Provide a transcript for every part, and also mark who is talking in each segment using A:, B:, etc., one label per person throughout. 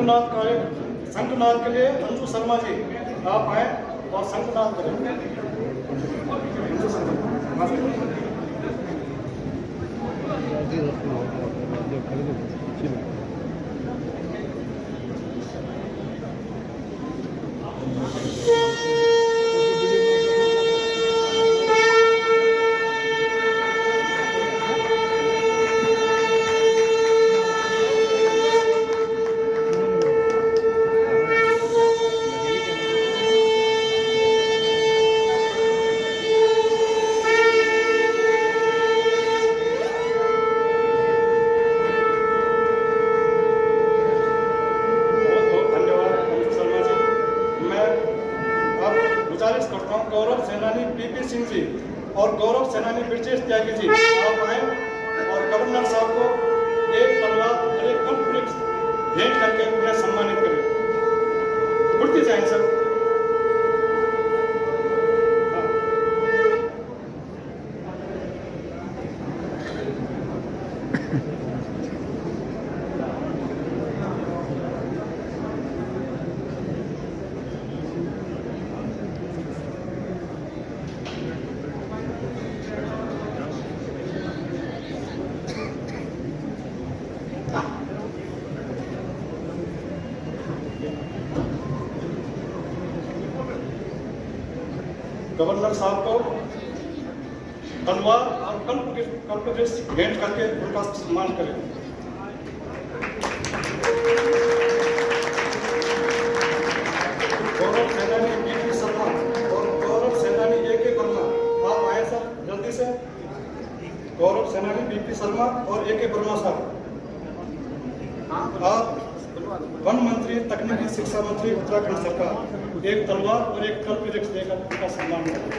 A: शंखनाद के लिए अंशु शर्मा जी आप आए और शंखनाद करें। गुजारिश करता हूँ गौरव सेनानी पीपी सिंह जी और गौरव सेनानी ब्रजेश त्यागी जी आप आए और गवर्नर साहब को एक तलवार और एक कल्पवृक्ष भेंट करके उन्हें सम्मानित करें। उड़ती जाए सर। गवर्नर साहब को तलवार और कल्पवृक्ष भेंट करके उनका सम्मान करें। गौरव सेनानी पीपी शर्मा और गौरव सेनानी ए.के. वर्मा आप आए सर जल्दी से। गौरव सेनानी पीपी शर्मा और ए.के. वर्मा साहब आप वन मंत्री तकनीकी शिक्षा मंत्री उत्तराखंड सरकार एक तलवार और एक कल्पवृक्ष देकर उनका सम्मान करें।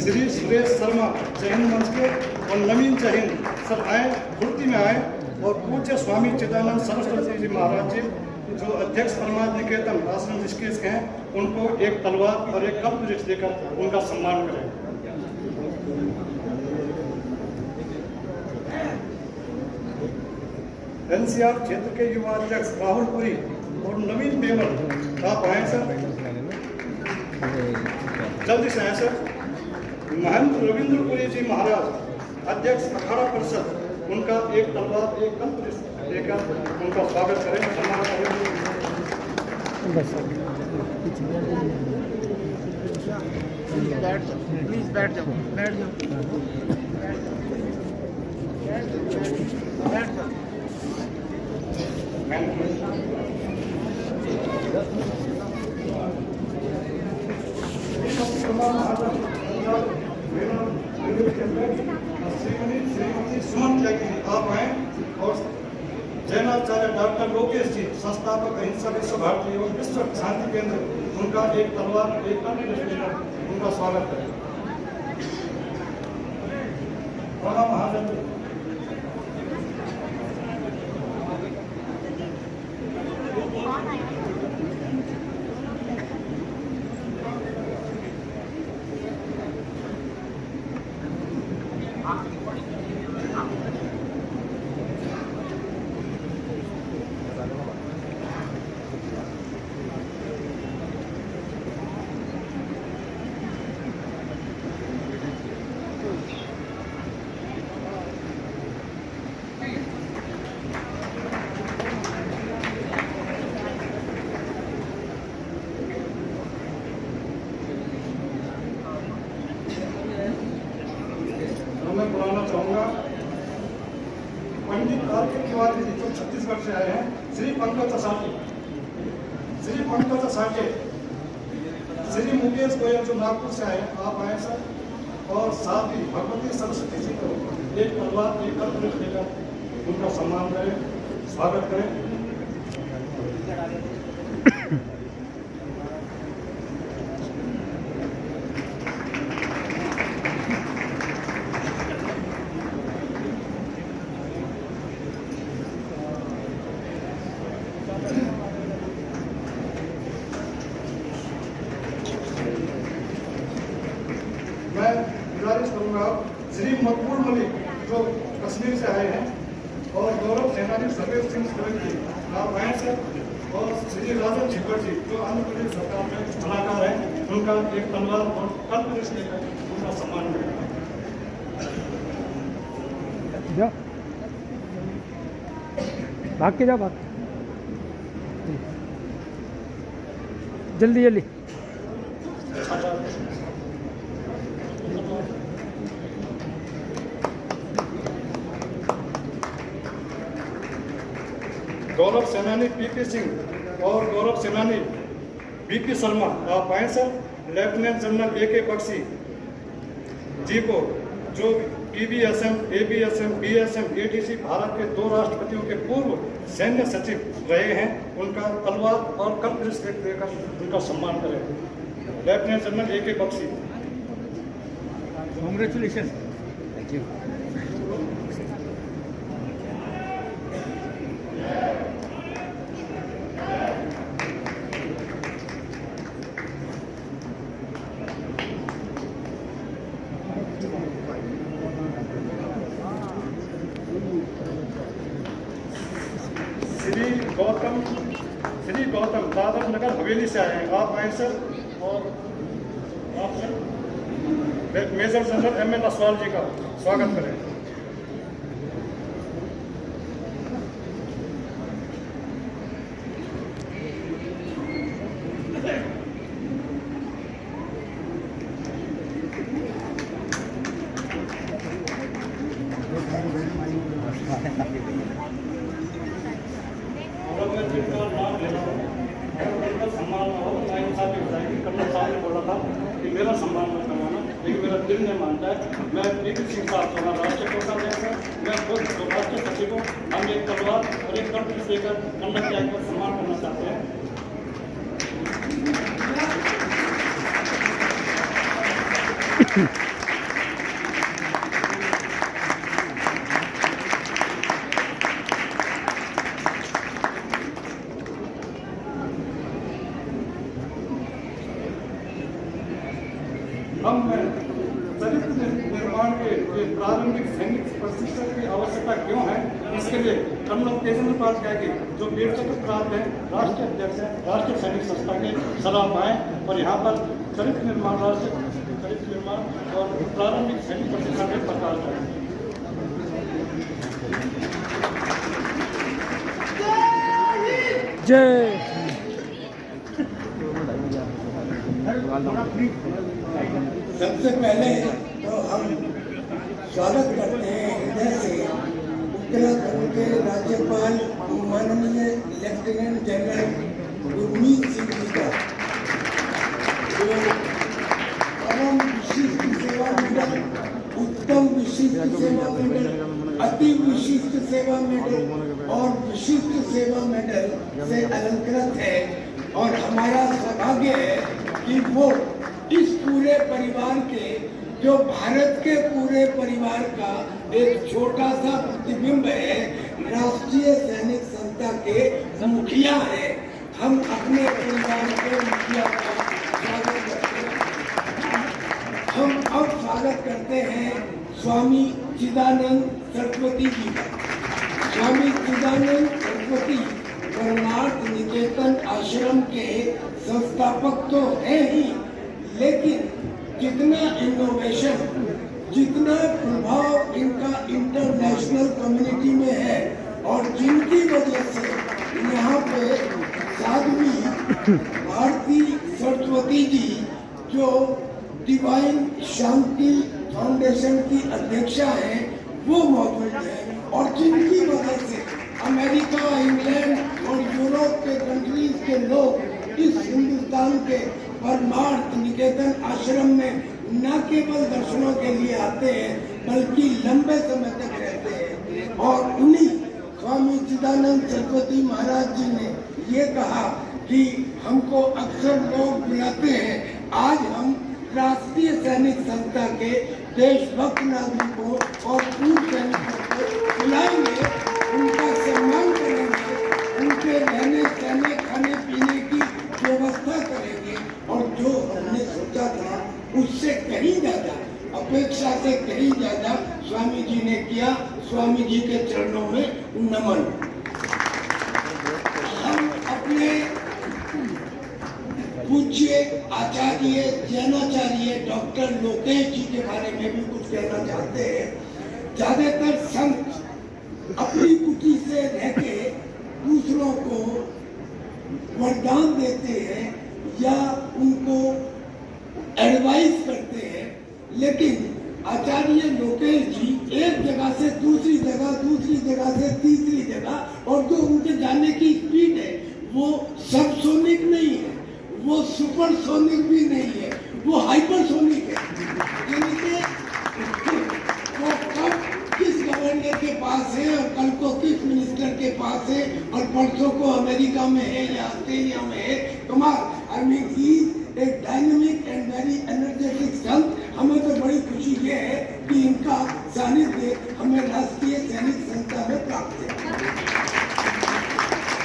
A: श्री सुरेश शर्मा जय हिंद मंच के और नवीन जय हिंद सब आए फुर्ती में आए और पूज्य स्वामी चिदानंद सरस्वती जी महाराज जी जो अध्यक्ष परमार्थ निकेतन आश्रम ऋषिकेश के हैं उनको एक तलवार और एक कल्पवृक्ष देकर उनका सम्मान करें। एनसीआर क्षेत्र के युवा अध्यक्ष राहुल पुरी और नवीन बेमल आप आए सर जल्दी से आए सर। महंत रविंद्रपुरी जी महाराज अध्यक्ष अखाड़ा परिषद उनका एक तलवार एक कल्पवृक्ष देकर उनका स्वागत करें सम्मान करें।
B: प्लीज बैठ जाओ बैठ जाओ बैठ जाओ।
A: सुमन त्यागी आप आए और जैनाचार्य डॉक्टर लोकेश जी संस्थापक अहिंसा विश्व भारती और विश्व शांति केंद्र उनका एक तलवार एक कल्पवृक्ष देकर उनका स्वागत करें। प्रणब महाजन मैं बुलाना चाहूंगा पंडित आर.के. तिवारी जी जो छत्तीसगढ़ से आए हैं। श्री पंकज साठे श्री मुकेश गोयल जो नागपुर से आए आप आए सर और साथ ही भगवती सरस्वती जी को एक तलवार एक कल्पवृक्ष देकर उनका सम्मान करें स्वागत करें। कश्मीर से आए हैं, और गौरव सेनानी सर्वेश सिंह सोलंकी आप आए सर, और श्री राजन छिब्बर जी जो आंध्र प्रदेश सरकार में कलाकार हैं, उनका एक तलवार और कल्पवृक्ष लेकर उनका सम्मान करेगा।
C: जाओ भाग के जाओ, भाग जल्दी जल्दी। गौरव सेनानी पीपी सिंह और गौरव सेनानी बीपी शर्मा आप आए sir. Lieutenant general AK Bakshi ji को जो PBSM, ABSM, BSM, ADC Bharat के 2 राष्ट्रपतियों के पूर्व सैन्य सचिव रहे हैं, उनका तलवार और कल्पवृक्ष देकर उनका सम्मान करें। Lieutenant general AK Bakshi. Congratulation. Thank you. Shri Gautam Dadra Nagar Haveli से आए हैं, आप आए सर। और आप sir major general ML Aswal ji का स्वागत करें। मेरा सम्मान मत करवाना, लेकिन मेरा दिल नहीं मानता है। मैं पीपी सिंह साहब चौहान राष्ट्रीय कोषाध्यक्ष है, मैं खुद राष्ट्रीय सचिव हूँ। हम एक तलवार और एक कल्पवृक्ष लेकर कन्नड़ त्याग पर सम्मान करना चाहते हैं। हम चरित्र निर्माण के प्रारंभिक सैनिक प्रशिक्षण की आवश्यकता क्यों है, इसके लिए कर्नल तेजेंद्र पाल त्यागी जो वीर चक्र प्राप्त हैं, राष्ट्रीय अध्यक्ष हैं, राष्ट्रीय सैनिक संस्था के सलाह पाएं और यहाँ पर चरित्र निर्माण, राष्ट्रीय चरित्र निर्माण और प्रारंभिक सैनिक प्रशिक्षण में प्रकाश करें। जय।
D: सबसे पहले तो हम स्वागत करते हैं हृदय से उत्तराखंड के राज्यपाल माननीय लेफ्टिनेंट जनरल गुरमीत सिंह जी का, जो परम विशिष्ट सेवा मेडल, उत्तम विशिष्ट सेवा मेडल, अति विशिष्ट सेवा मेडल और विशिष्ट सेवा मेडल से अलंकृत है। और हमारा सौभाग्य है कि वो इस पूरे परिवार के, जो भारत के पूरे परिवार का एक छोटा सा प्रतिबिंब है, राष्ट्रीय सैनिक संस्था के मुखिया है। हम अपने परिवार के मुखिया का स्वागत करते हैं। हम अब स्वागत करते हैं स्वामी चिदानंद सरस्वती जी का। स्वामी चिदानंद सरस्वती बर्नार्थ निकेतन आश्रम के संस्थापक तो हैं ही, लेकिन जितना इनोवेशन, जितना प्रभाव इनका इंटरनेशनल कम्युनिटी में है और जिनकी वजह से यहाँ पे साध्वी भारती सरस्वती जी जो डिवाइन शांति फाउंडेशन की अध्यक्षा हैं, वो मौजूद हैं और जिनकी वजह से अमेरिका, इंग्लैंड और यूरोप के कंट्रीज के लोग इस हिंदुस्तान के बर्नार्थ निकेतन आश्रम में न केवल दर्शनों के लिए आते हैं, बल्कि लंबे समय तक रहते हैं। और उन्हीं स्वामी चिदानंद सरस्वती महाराज जी ने ये कहा कि हमको अक्सर लोग बुलाते हैं, आज हम राष्ट्रीय सैनिक संस्था के देशभक्त नागरिकों और पूर्व सैनिकों को बुलाएंगे, उनका सम्मान करेंगे, उनके रहने सहने खाने पीने की व्यवस्था करेंगे और जो हमने सोचा था उससे कहीं ज्यादा, अपेक्षा से कहीं ज्यादा स्वामी जी ने किया। स्वामी जी के चरणों में नमन। हम अपने पूज्य आचार्य जैनाचार्य डॉक्टर लोकेश जी के बारे में भी कुछ कहना चाहते हैं। ज्यादातर संत अपनी कुटी से रह के दूसरों को वरदान देते हैं या उनको एडवाइस करते हैं, लेकिन आचार्य लोकेश जी एक जगह से दूसरी जगह, दूसरी जगह से तीसरी जगह, और जो उनके जाने की स्पीड है वो सबसोनिक नहीं है, वो सुपरसोनिक भी नहीं है, वो हाइपरसोनिक है। यानी कि वो कब किस गवर्नर के पास है और कल को किस मिनिस्टर के पास है और परसों को अमेरिका में है या ऑस्ट्रेलिया में है। कमाल, I mean he A dynamic and very energetic संत। हमें तो बड़ी खुशी ये है कि इनका सानिध्य हमें राष्ट्रीय सैनिक संस्था में प्राप्त है।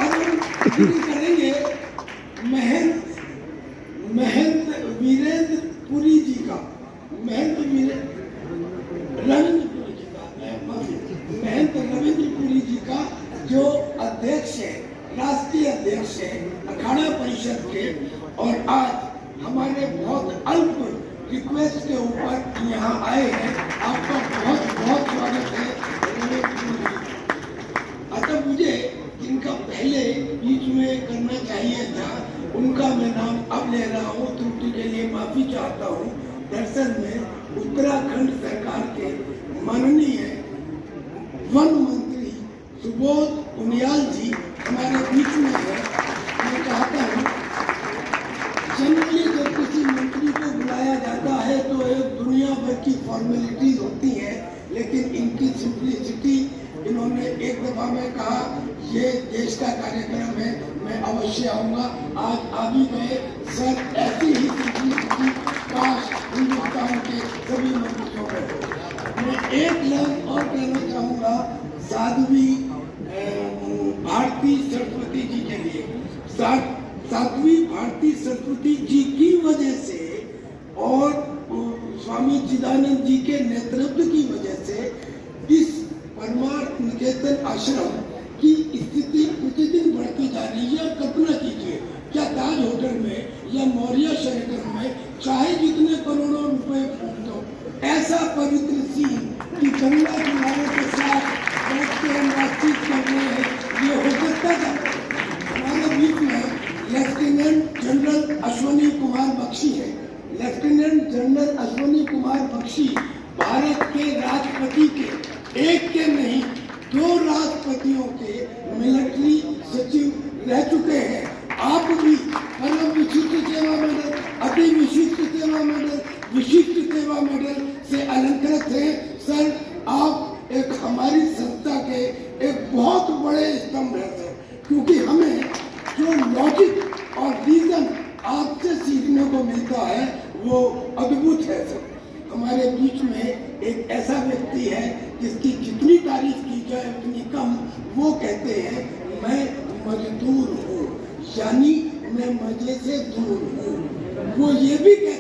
D: अब हम शुरू करेंगे महंत वीरेंद्र पुरी जी का। महंत रविंद्र पुरी जी का, जो अध्यक्ष है, राष्ट्रीय अध्यक्ष है अखाड़ा परिषद के, और आज हमारे बहुत अल्प रिक्वेस्ट के ऊपर यहाँ आए हैं। आपका बहुत बहुत स्वागत है रविंद्र पुरी जी। अतः मुझे जिनका पहले बीच में करना चाहिए था उनका मैं नाम अब ले रहा हूँ, त्रुटि के लिए माफी चाहता हूँ। दरअसल में उत्तराखंड सरकार के माननीय वन मंत्री सुबोध उनियाल जी हमारे बीच में है। मैं चाहता हूँ, जनरली जब किसी मंत्री को बुलाया जाता है तो एक दुनिया भर की फॉर्मेलिटीज होती हैं, लेकिन इनकी सिंपलिसिटी, इन्होंने एक दफा में कहा ये देश का कार्यक्रम है, मैं अवश्य आऊँगा, आज आ भी गए। सर, ऐसी ही सिंपलिसिटी काश हिंदुस्तान के सभी मंत्रियों में हो। मैं एक लफ्ज और कहना चाहूँगा साध्वी भारती सरस्वती जी के लिए। साध्वी भारती सरस्वती जी की वजह से और स्वामी चिदानंद जी के नेतृत्व की वजह से इस परमार्थ निकेतन आश्रम की स्थिति प्रतिदिन बढ़ती जा रही है। कल्पना कीजिए, क्या ताज होटल में या मौर्य शहर में चाहे जितने करोड़ों रुपए फूट दो, ऐसा पवित्र सीन कि गंगा किनारे के साथ बैठ के हम बातचीत कर रहे हैं, ये हो सकता था। हमारे बीच में लेफ्टिनेंट जनरल अश्वनी कुमार बख्शी है। लेफ्टिनेंट जनरल अश्वनी कुमार बख्शी भारत के राष्ट्रपति के, एक के नहीं 2 राष्ट्रपतियों के मिलिट्री सचिव रह चुके हैं। आप भी परम विशिष्ट सेवा मेडल, अति विशिष्ट सेवा मेडल, विशिष्ट सेवा मेडल से अलंकृत हैं। सर, आप एक हमारी संस्था के एक बहुत बड़े स्तंभ हैं सर, क्योंकि हमें जो लॉजिक और रीजन आपसे सीखने को मिलता है वो अद्भुत है सर। हमारे बीच में एक ऐसा व्यक्ति है जिसकी जितनी तारीफ की जाए उतनी कम। वो कहते हैं मैं मजदूर हूँ, यानी मैं मजे से दूर हूँ। वो ये भी कहते